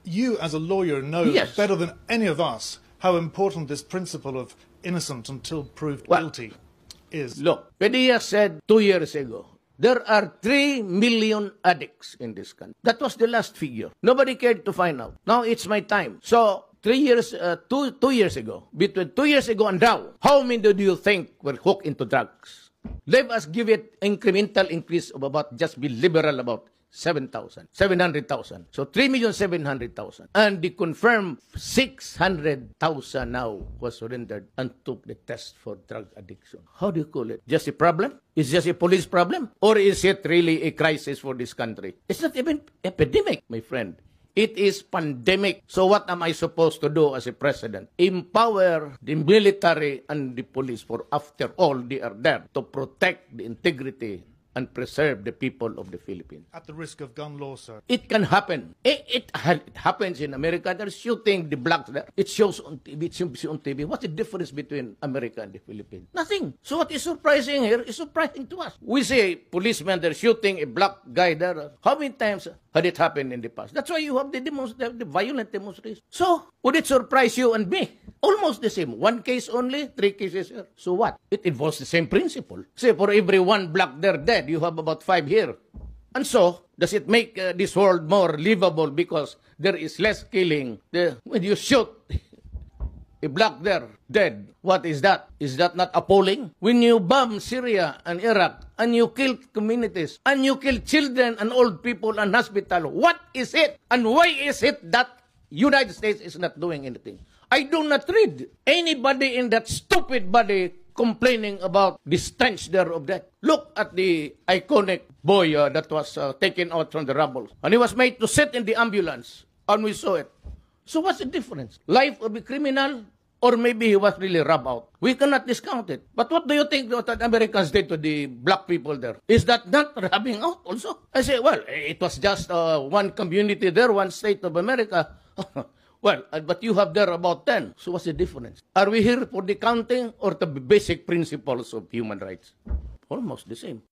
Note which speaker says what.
Speaker 1: You, as a lawyer, know
Speaker 2: Yes.
Speaker 1: better than any of us how important this principle of innocent until proved
Speaker 2: Well,
Speaker 1: guilty is.
Speaker 2: Look, Padilla said 2 years ago, there are 3 million addicts in this country. That was the last figure. Nobody cared to find out. Now it's my time. So 2 years ago, between 2 years ago and now, how many do you think were hooked into drugs? Let us give it incremental increase of about, just be liberal about 700,000. So 3,700,000. And the confirmed 600,000 now was surrendered and took the test for drug addiction. How do you call it? Just a problem? Is it just a police problem? Or is it really a crisis for this country? It's not even epidemic, my friend. It is pandemic. So what am I supposed to do as a president? Empower the military and the police, for after all, they are there to protect the integrity and preserve the people of the Philippines.
Speaker 1: At the risk of gun law, sir.
Speaker 2: It can happen. It happens in America. They're shooting the blacks there. It shows on TV. It shows on TV. What's the difference between America and the Philippines? Nothing. So what is surprising here is surprising to us. We say policemen, they're shooting a black guy there. How many times had it happened in the past? That's why you have the violent demonstrations. So would it surprise you and me? Almost the same. 1 case only, 3 cases here. So what? It involves the same principle. Say for every 1 black there dead, you have about 5 here. And so, does it make this world more livable because there is less killing? When you shoot a black there dead, what is that? Is that not appalling? When you bomb Syria and Iraq and you kill communities and you kill children and old people and hospital, what is it? And why is it that United States is not doing anything? I do not read anybody in that stupid body complaining about the stench there of that. Look at the iconic boy that was taken out from the rubble. And he was made to sit in the ambulance. And we saw it. So what's the difference? Life of a criminal, or maybe he was really rubbed out. We cannot discount it. But what do you think that Americans did to the black people there? Is that not rubbing out also? I say, well, it was just one community there, one state of America. Well, but you have there about 10. So what's the difference? Are we here for the counting or the basic principles of human rights? Almost the same.